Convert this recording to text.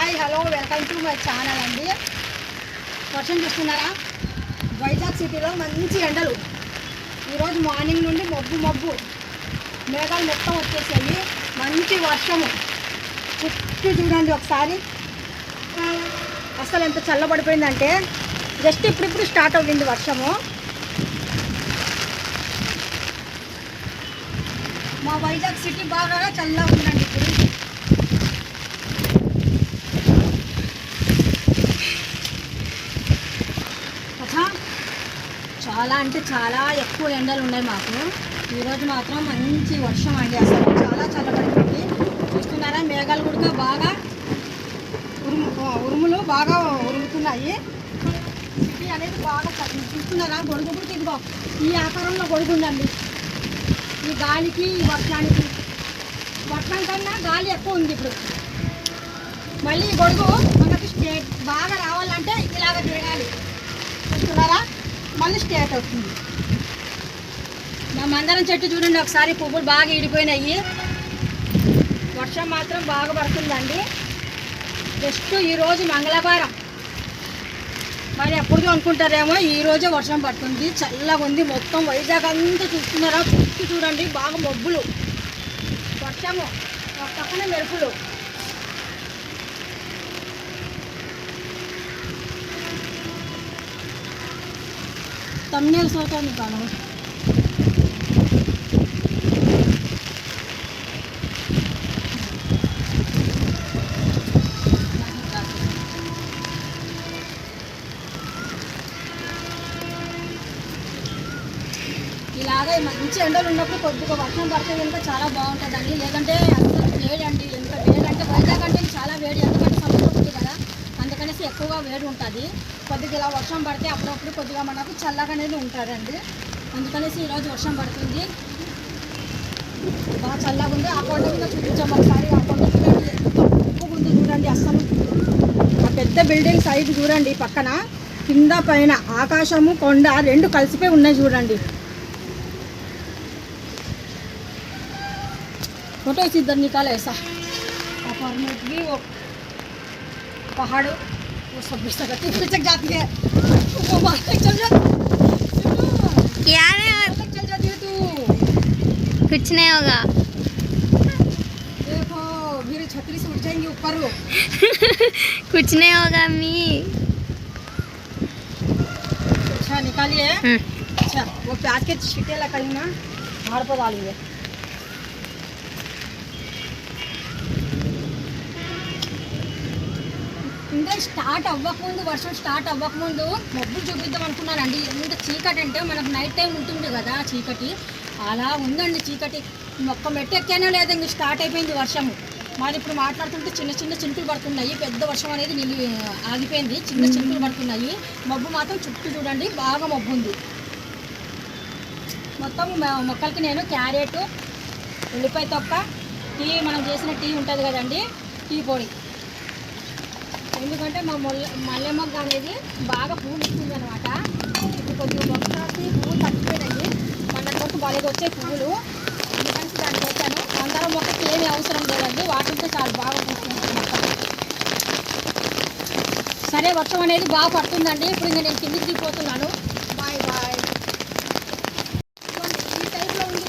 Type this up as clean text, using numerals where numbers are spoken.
Hi hello welcome to my channel అండి. వర్షం చూస్తున్నారా? వైజాగ్ సిటీలో మంచి ఎండలు. ఈరోజు మార్నింగ్ నుండి మబ్బు మేఘాలు మొత్తం వచ్చేసాయి. మంచి వర్షము. చుట్టూ చూడండి ఒకసారి. అసలు ఎంత చల్లబడిపోయిందంటే జస్ట్ ఇప్పుడు స్టార్ట్ అవ్వింది వర్షము. మా వైజాగ్ సిటీ బాగా చల్లగా ఉందండి ఇప్పుడు. చాలా అంటే చాలా ఎక్కువ ఎండలు ఉన్నాయి మాకు. ఈరోజు మాత్రం మంచి వర్షం అండి. అసలు చాలా చల్లబడిపోయింది. చూస్తున్నారా? మేఘాలు కూడా బాగా ఉరుములు బాగా ఉరుముతున్నాయి. సిటీ అనేది బాగా చూస్తున్నారా? గొడుగు కూడా ఇదిగో ఈ ఆకారంలో గొడుగు ఉందండి. ఈ గాలికి ఈ వర్షానికి, వర్షం కన్నా గాలి ఎక్కువ ఉంది ఇప్పుడు. మళ్ళీ ఈ గొడుగు మనకి స్టేట్ బాగా రావాలంటే ఇలాగ తిరగాలి. చూస్తున్నారా? మళ్ళీ స్టేట్ అవుతుంది. మా మందారం చెట్టు చూడండి ఒకసారి, పువ్వులు బాగా ఈడిపోయినాయి. వర్షం మాత్రం బాగా పడుతుందండి. జస్ట్ ఈరోజు మంగళవారం, మరి ఎప్పుడు అనుకుంటారేమో ఈరోజే వర్షం పడుతుంది. చల్లగా ఉంది. మొత్తం వైజాగ్ అంతా చూస్తున్నారా? చుట్టూ చూడండి బాగా మబ్బులు, వర్షము, ఒక పక్కన మెరుపులు. తమ్నేల్ సోతాను కాను. ఇలాగే మంచి ఎండలు ఉన్నప్పుడు కొద్దిగా వర్షం పడితే కనుక చాలా బాగుంటుందండి. లేదంటే అసలు వేడండి. ఎంత వేడంటే వైజాగ్ అంటే చాలా వేడి. ఎందుకంటే సముద్రం ఉంది కదా, అందుకనేసి ఎక్కువగా వేడి ఉంటుంది. కొద్దిగా ఇలా వర్షం పడితే అప్పుడప్పుడు కొద్దిగా మనకు చల్లగా అనేది ఉంటుందండి. అందుకనేసి ఈరోజు వర్షం పడుతుంది. బాగా చల్లగా ఉంది. ఆ కొండ మీద చూపించాం ఒకసారి. ఆ కొండ చూడండి ఎంత ఎక్కువగా ఉంది చూడండి. అసలు ఆ పెద్ద బిల్డింగ్ సైడ్ చూడండి, పక్కన కింద పైన ఆకాశము కొండ రెండు కలిసిపోయి ఉన్నాయి చూడండి. फोटो इसी इधर निकाला ऐसा अपार्टमेंट भी, वो पहाड़, वो सब भी फिसक जाती है, वो मार्केट चल जाती क्या चल जाती है तू. कुछ नहीं होगा. देखो मेरी छतरी से उठ जाएंगे ऊपर वो. कुछ नहीं होगा अम्मी. अच्छा निकालिए. अच्छा वो प्याज के छींटे लगाई ना, झाड़ पर डालिए. ఇంకా స్టార్ట్ అవ్వకముందు, వర్షం స్టార్ట్ అవ్వకముందు మబ్బులు చూపిద్దాం అనుకున్నానండి. ఎంత చీకటి అంటే మనకు నైట్ టైం ఉంటుంది కదా చీకటి, అలా ఉందండి చీకటి. ఒక్క మెట్టు ఎక్కానో లేదా ఇంక స్టార్ట్ అయిపోయింది వర్షము. మరి ఇప్పుడు మాట్లాడుతుంటే చిన్న చిన్న చినుకులు పడుతున్నాయి. పెద్ద వర్షం అనేది ఆగిపోయింది. చిన్న చినుకులు పడుతున్నాయి. మబ్బు మాత్రం చుట్టూ చూడండి బాగా మబ్బు ఉంది. మొత్తం మొక్కలకి నేను క్యారెట్, ఉల్లిపాయ తొక్క, టీ, మనం చేసిన టీ ఉంటుంది కదండి, టీ పొడి. ఎందుకంటే మా మల్లె మొగ్గ అనేది బాగా పువ్వులు ఇస్తుంది అనమాట. ఇప్పుడు కొద్దిగా మొక్కకి పువ్వులు తగ్గిపోయినాయి. మన కొరకు బాగా వచ్చే పువ్వులు, ఎందుకంటే దానికి వచ్చాను. అందరం మొక్కకి ఏమీ అవసరం లేదండి, వాటితో చాలా బాగా పూస్తుంది మొక్క. సరే, వర్షం అనేది బాగా పడుతుందండి. ఇప్పుడు ఇంకా నేను కిందికి దిగిపోతున్నాను. Bye bye. ఈ టైప్లో ఉంది.